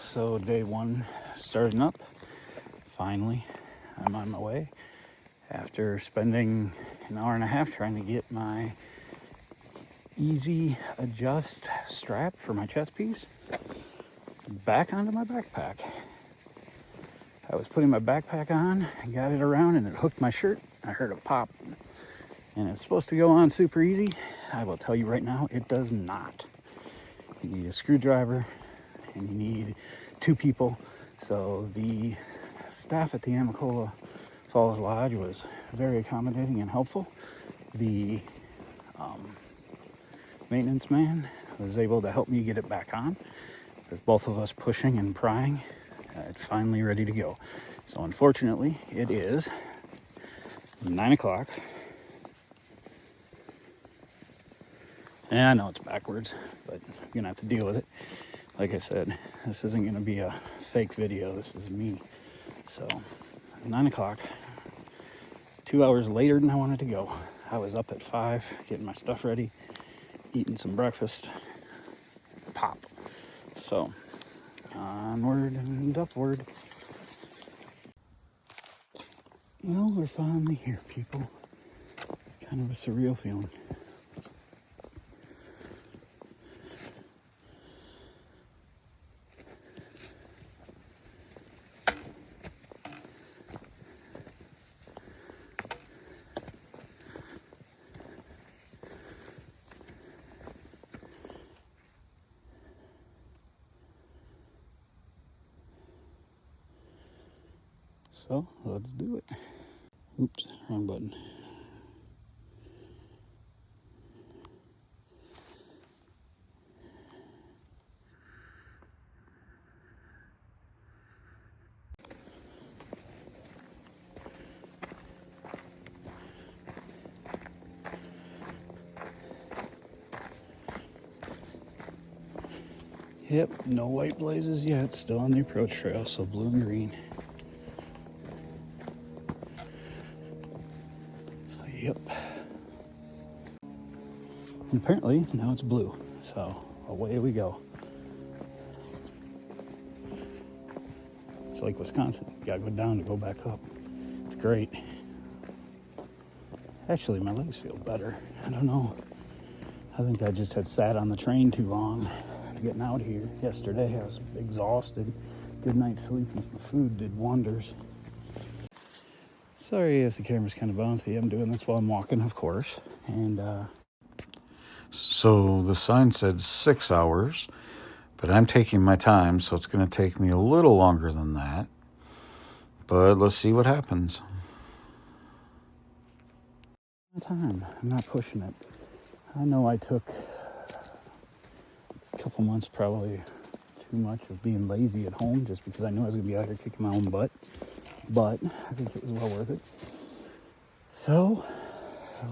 so day one starting up. Finally, I'm on my way after spending an hour and a half trying to get my easy adjust strap for my chest piece back onto my backpack. I was putting my backpack on and got it around and it hooked my shirt. I heard a pop and it's supposed to go on super easy. I will tell you right now, it does not. You need a screwdriver and you need two people. So the staff at the Amicola Falls Lodge was very accommodating and helpful. The maintenance man was able to help me get it back on. With both of us pushing and prying, it's finally ready to go. So unfortunately, it is 9 o'clock. And I know it's backwards, but you're gonna have to deal with it. Like I said, this isn't gonna be a fake video, this is me. So 9 o'clock, 2 hours later than I wanted to go. I was up at 5, getting my stuff ready, eating some breakfast, pop. So onward and upward. Well, we're finally here, people. It's kind of a surreal feeling. So let's do it. Oops, wrong button. Yep, no white blazes yet. Still on the approach trail, so blue and green. So, yep. And apparently, now it's blue. So, away we go. It's like Wisconsin. You gotta go down to go back up. It's great. Actually, my legs feel better. I don't know. I think I just had sat on the train too long. Getting out here yesterday, I was exhausted. Good night's sleep and some food did wonders. Sorry if the camera's kind of bouncy. I'm doing this while I'm walking, of course. And so the sign said 6 hours, but I'm taking my time, so it's going to take me a little longer than that. But let's see what happens. I'm not pushing it. I know I took a couple months, probably too much, of being lazy at home just because I knew I was going to be out here kicking my own butt. But I think it was well worth it. So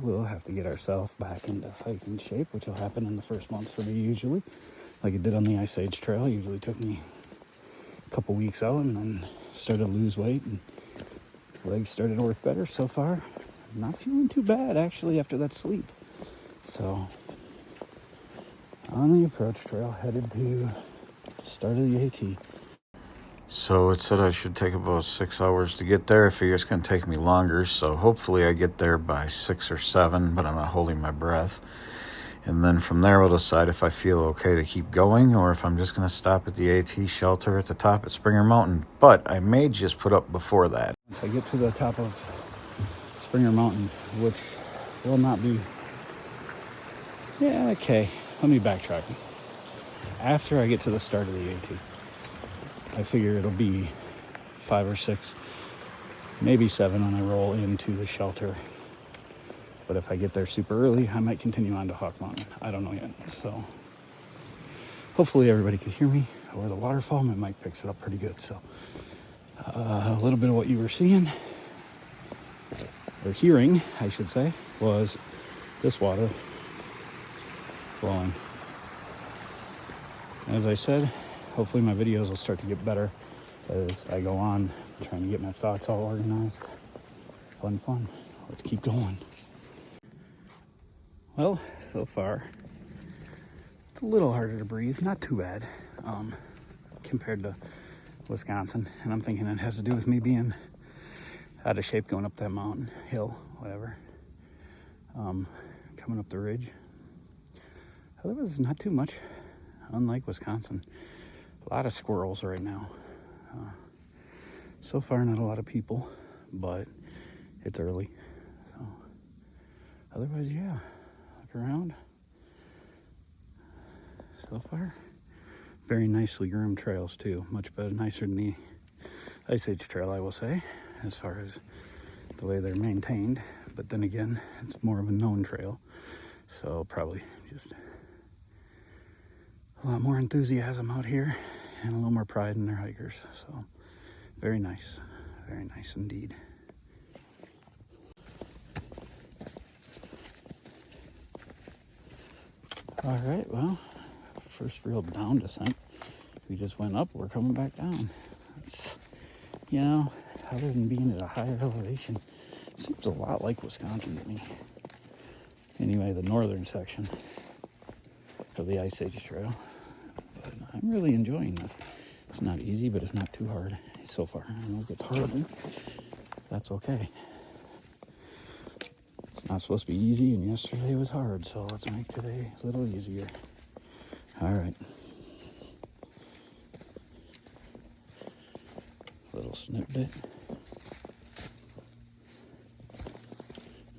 we'll have to get ourselves back into hiking shape, which will happen in the first month for me usually. Like it did on the Ice Age Trail. It usually took me a couple weeks out and then started to lose weight and legs started to work better so far. I'm not feeling too bad actually after that sleep. So on the approach trail, headed to the start of the AT. So it said I should take about 6 hours to get there. I figure it's going to take me longer, so hopefully I get there by 6 or 7, but I'm not holding my breath. And then from there we'll decide if I feel okay to keep going or if I'm just going to stop at the AT shelter at the top at Springer Mountain. But I may just put up before that. Once I get to the top of Springer Mountain, which will not be... Yeah, okay. Let me backtrack. After I get to the start of the AT, I figure it'll be 5 or 6, maybe 7 when I roll into the shelter. But if I get there super early, I might continue on to Hawk Mountain. I don't know yet. So hopefully everybody can hear me over the waterfall. My mic picks it up pretty good. So a little bit of what you were seeing, or hearing, I should say, was this water flowing. As I said, hopefully my videos will start to get better as I go on. I'm trying to get my thoughts all organized. Fun. Let's keep going. Well, so far, it's a little harder to breathe. Not too bad. compared to Wisconsin. And I'm thinking it has to do with me being out of shape going up that mountain, hill, whatever. Coming up the ridge. Otherwise, not too much, unlike Wisconsin. A lot of squirrels right now. So far, not a lot of people, but it's early. So, otherwise, yeah, look around. So far, very nicely groomed trails too. Much better, nicer than the Ice Age Trail, I will say, as far as the way they're maintained. But then again, it's more of a known trail, so probably just a lot more enthusiasm out here and a little more pride in their hikers. So very nice indeed. All right, well, first real down descent. We just went up, we're coming back down. It's, you know, other than being at a higher elevation, it seems a lot like Wisconsin to me. Anyway, the northern section of the Ice Age Trail. But I'm really enjoying this. It's not easy, but it's not too hard so far. I know it gets harder. That's okay. It's not supposed to be easy, and yesterday was hard, so let's make today a little easier. All right. Little snippet.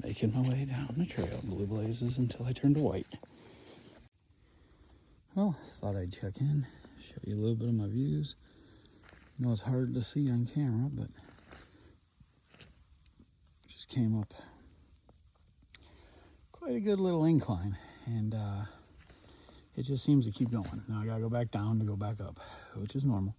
Making my way down the trail, blue blazes until I turn to white. Well, thought I'd check in, show you a little bit of my views. I know it's hard to see on camera, but just came up quite a good little incline, and it just seems to keep going. Now I gotta go back down to go back up, which is normal.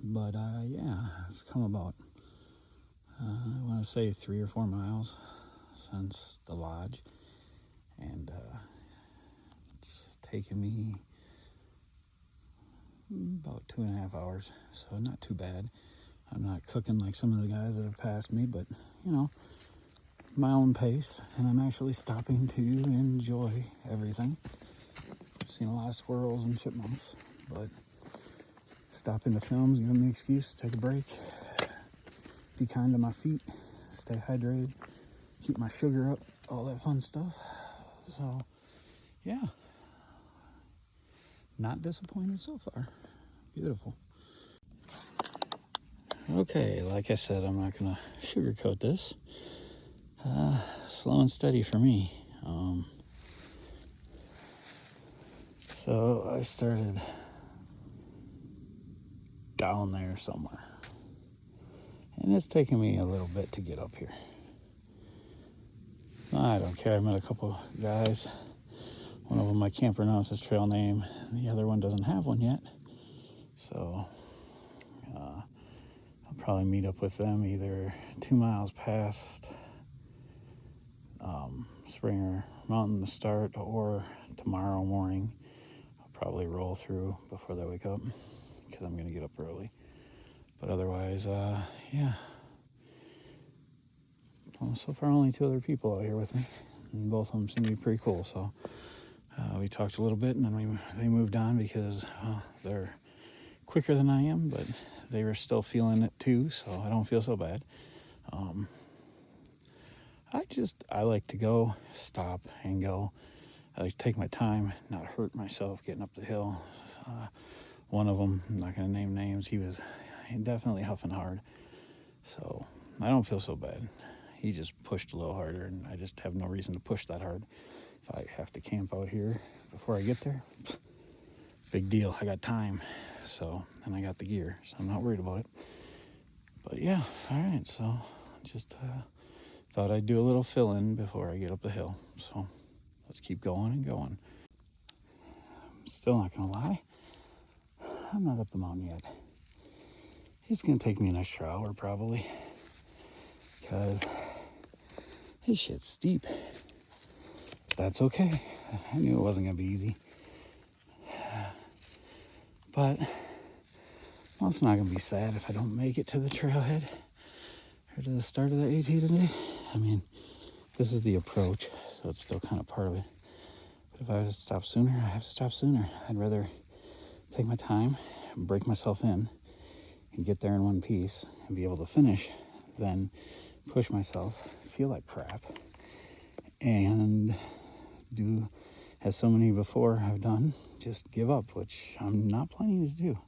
But yeah, I've come about, I want to say 3 or 4 miles since the lodge, and it's taken me about 2.5 hours, so not too bad. I'm not cooking like some of the guys that have passed me, but you know, my own pace, and I'm actually stopping to enjoy everything. I've seen a lot of squirrels and chipmunks, but stopping to film, give me an excuse to take a break, be kind to my feet, stay hydrated, keep my sugar up, all that fun stuff. So yeah, not disappointed so far. Beautiful. Okay, like I said, I'm not gonna sugarcoat this. Slow and steady for me. So I started down there somewhere, and it's taken me a little bit to get up here. I don't care. I met a couple guys. One of them I can't pronounce his trail name, and the other one doesn't have one yet. So I'll probably meet up with them either 2 miles past Springer Mountain to start, or tomorrow morning. I'll probably roll through before they wake up, because I'm going to get up early. But otherwise, yeah. Well, so far only 2 other people out here with me, and both of them seem to be pretty cool. So we talked a little bit, and then they moved on because they're quicker than I am, but they were still feeling it too, so I don't feel so bad. I like to go, stop, and go. I like to take my time, not hurt myself getting up the hill. One of them, I'm not going to name names, he definitely huffing hard. So I don't feel so bad. He just pushed a little harder, and I just have no reason to push that hard. If I have to camp out here before I get there, big deal. I got time, and I got the gear, so I'm not worried about it. But yeah, all right, so just thought I'd do a little fill-in before I get up the hill. So let's keep going and going. I'm still not gonna lie, I'm not up the mountain yet. It's gonna take me an extra hour probably, because this shit's steep. That's okay. I knew it wasn't gonna be easy. But well, it's not gonna be sad if I don't make it to the trailhead or to the start of the AT today. I mean, this is the approach, so it's still kind of part of it. But if I was to stop sooner, I have to stop sooner. I'd rather take my time, break myself in, and get there in one piece and be able to finish than push myself, feel like crap, and do, as so many before have done, just give up, which I'm not planning to do.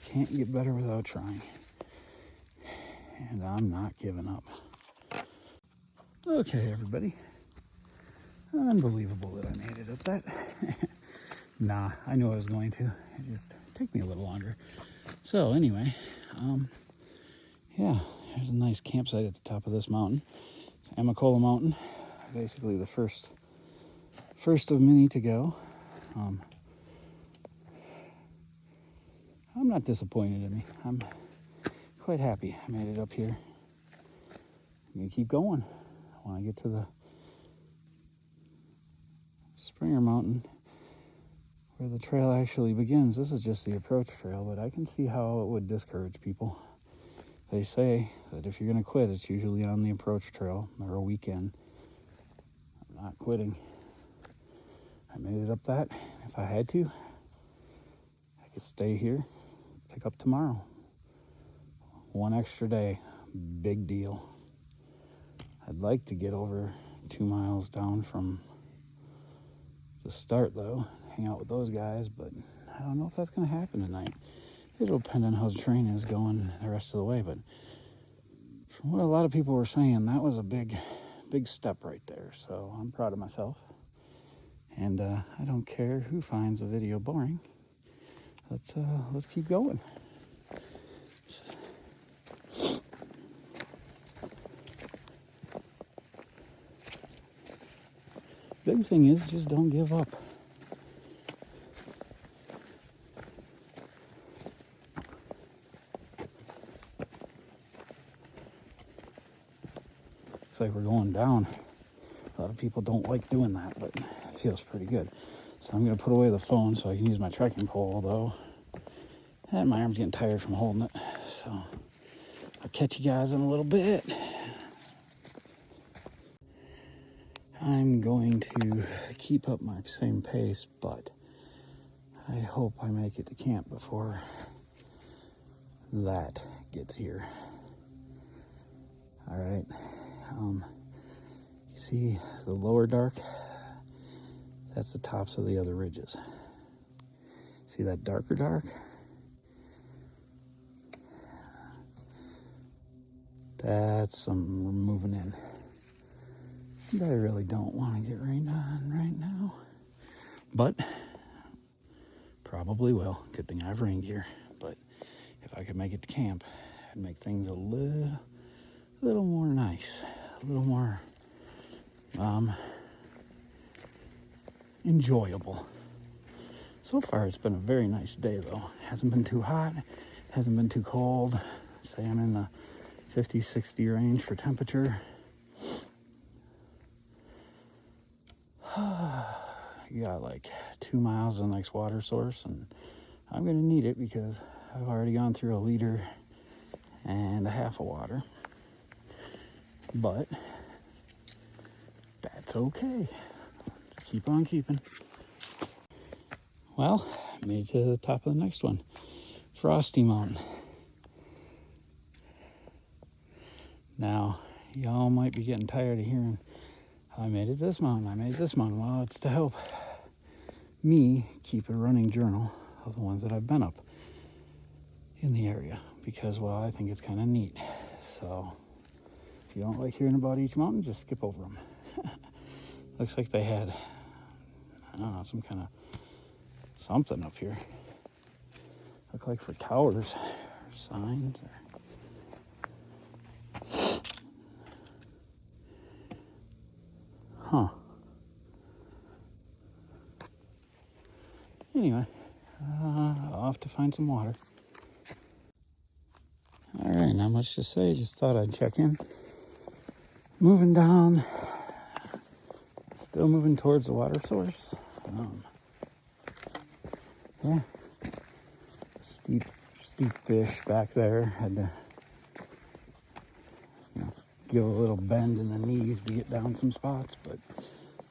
Can't get better without trying. And I'm not giving up. Okay, everybody. Unbelievable that I made it up that. Nah, I knew I was going to. It just took me a little longer. So anyway, yeah, there's a nice campsite at the top of this mountain. It's Amacola Mountain. Basically the first of many to go. I'm not disappointed in me. I'm quite happy I made it up here. I'm gonna keep going. When I get to the Springer Mountain, where the trail actually begins, this is just the approach trail, but I can see how it would discourage people. They say that if you're gonna quit, it's usually on the approach trail or a weekend. I'm not quitting. I made it up that. If I had to, I could stay here, pick up tomorrow. One extra day, big deal. I'd like to get over 2 miles down from the start though, hang out with those guys, but I don't know if that's gonna happen tonight. It'll depend on how the train is going the rest of the way, but from what a lot of people were saying, that was a big step right there. So I'm proud of myself. And I don't care who finds the video boring. Let's keep going. Big thing is just don't give up. Looks like we're going down. A lot of people don't like doing that, but it feels pretty good. So I'm gonna put away the phone so I can use my trekking pole, though. And my arm's getting tired from holding it. So I'll catch you guys in a little bit. I'm going to keep up my same pace, but I hope I make it to camp before that gets here. All right. You see the lower dark? That's the tops of the other ridges. See that darker dark? That's some we're moving in. I really don't want to get rained on right now, but probably will. Good thing I have rain gear. But if I could make it to camp, I'd make things a little more nice, a little more enjoyable. So far, it's been a very nice day, though. Hasn't been too hot, hasn't been too cold. Say I'm in the 50, 60 range for temperature. You got like 2 miles to the next water source, and I'm gonna need it because I've already gone through 1.5 liters of water. But that's okay. Let's keep on keeping. Well, I made it to the top of the next one, Frosty Mountain. Now, y'all might be getting tired of hearing, I made it this mountain, I made this mountain. Well, it's to help me keep a running journal of the ones that I've been up in the area, because, well, I think it's kind of neat. So if you don't like hearing about each mountain, just skip over them. Looks like they had, I don't know, some kind of something up here. Look like for towers or signs or... Huh. Anyway, I'll have to find some water. All right, not much to say. Just thought I'd check in. Moving down. Still moving towards the water source. Yeah. Steep fish back there. Had to, give a little bend in the knees to get down some spots, but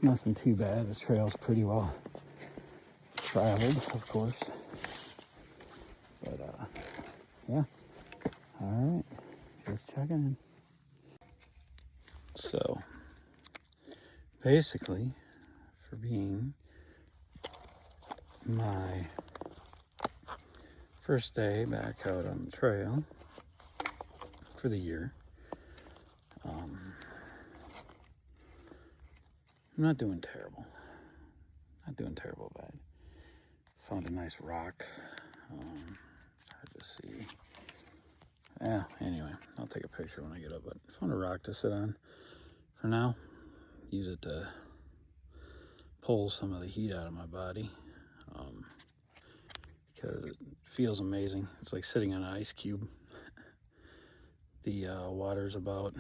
Nothing too bad. This trail's pretty well traveled, of course. But, yeah. Alright. Just checking in. So, basically, for being my first day back out on the trail for the year, I'm not doing terrible. Not doing terrible bad. Found a nice rock. Hard to see. Yeah, anyway, I'll take a picture when I get up, but found a rock to sit on for now. Use it to pull some of the heat out of my body, because it feels amazing. It's like sitting on an ice cube. The water's about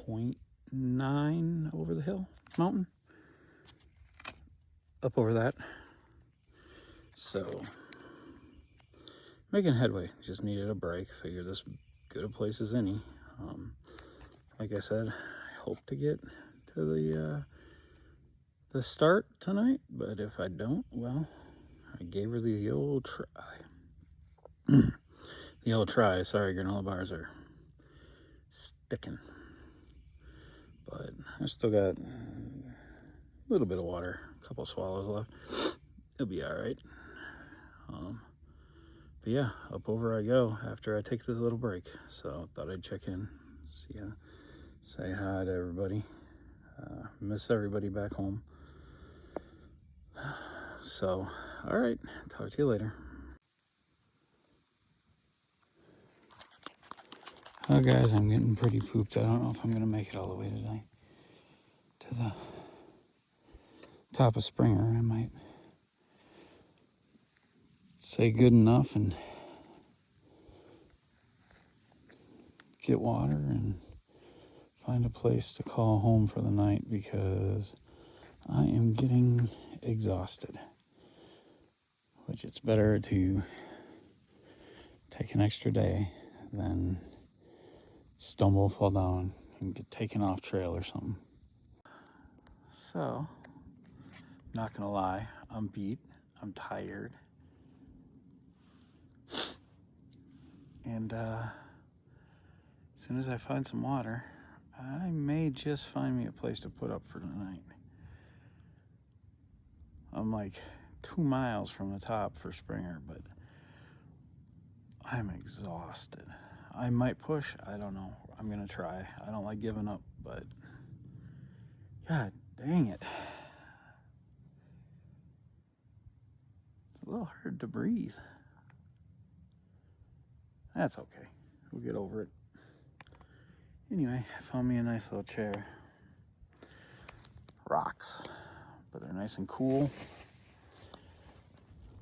0.9 over the hill mountain, up over that. So making headway. Just needed a break. Figure this good a place as any. Like I said, I hope to get to the start tonight, but if I don't, well, I gave her the old try. The old try. Sorry, granola bars are sticking, but I still got a little bit of water, a couple swallows left. It'll be all right. But yeah, up over I go after I take this little break. So thought I'd check in, see ya, say hi to everybody. Miss everybody back home. So, all right, talk to you later. Oh guys, I'm getting pretty pooped. I don't know if I'm gonna make it all the way today to the top of Springer. I might say good enough and get water and find a place to call home for the night, because I am getting exhausted. Which it's better to take an extra day than stumble, fall down, and get taken off trail or something. So, not gonna lie, I'm beat, I'm tired. And as soon as I find some water, I may just find me a place to put up for the night. I'm like 2 miles from the top for Springer, but I'm exhausted. I might push, I don't know. I'm gonna try. I don't like giving up, but God dang it. It's a little hard to breathe. That's okay. We'll get over it. Anyway, I found me a nice little chair. Rocks, but they're nice and cool,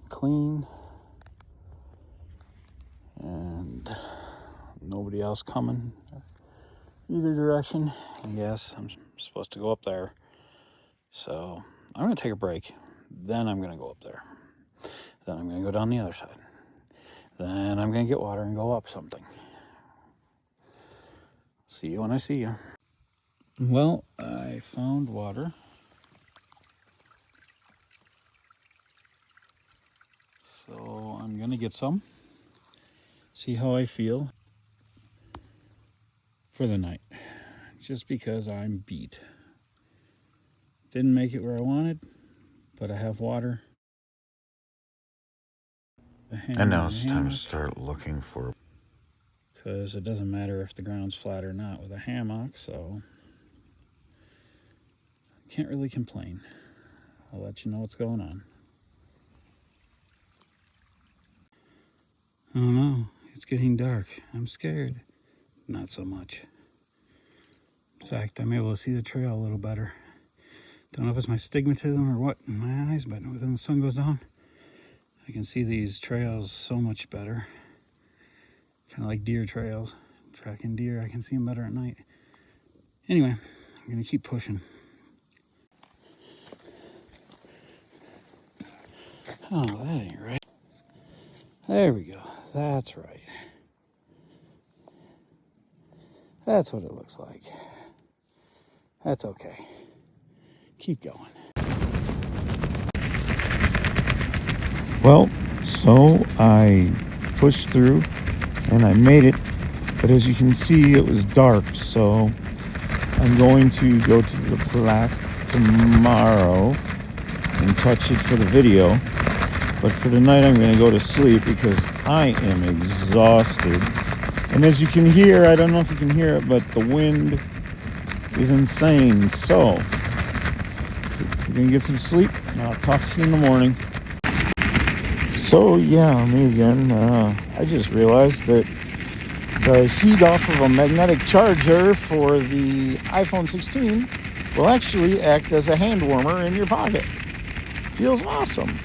clean, and nobody else coming either direction. And yes, I'm supposed to go up there. So I'm gonna take a break. Then I'm gonna go up there. Then I'm gonna go down the other side. Then I'm gonna get water and go up something. See you when I see you. Well, I found water. So I'm gonna get some. See how I feel for the night. Just because I'm beat. Didn't make it where I wanted, but I have water. And now it's time to start looking for... Because it doesn't matter if the ground's flat or not with a hammock, so can't really complain. I'll let you know what's going on. Oh no, it's getting dark. I'm scared. Not so much. In fact, I'm able to see the trail a little better. Don't know if it's my stigmatism or what in my eyes, but when the sun goes down, I can see these trails so much better. Kind of like deer trails. Tracking deer, I can see them better at night. Anyway, I'm gonna keep pushing. Oh, that ain't right. There we go. That's right. That's what it looks like. That's okay. keep going. Well, so I pushed through and I made it, but as you can see, it was dark, so I'm going to go to the plaque tomorrow and touch it for the video. But for tonight, I'm going to go to sleep because I am exhausted. And as you can hear, I don't know if you can hear it, but the wind is insane. So we're going to get some sleep, and I'll talk to you in the morning. So yeah, me again. I just realized that the heat off of a magnetic charger for the iPhone 16 will actually act as a hand warmer in your pocket. Feels awesome.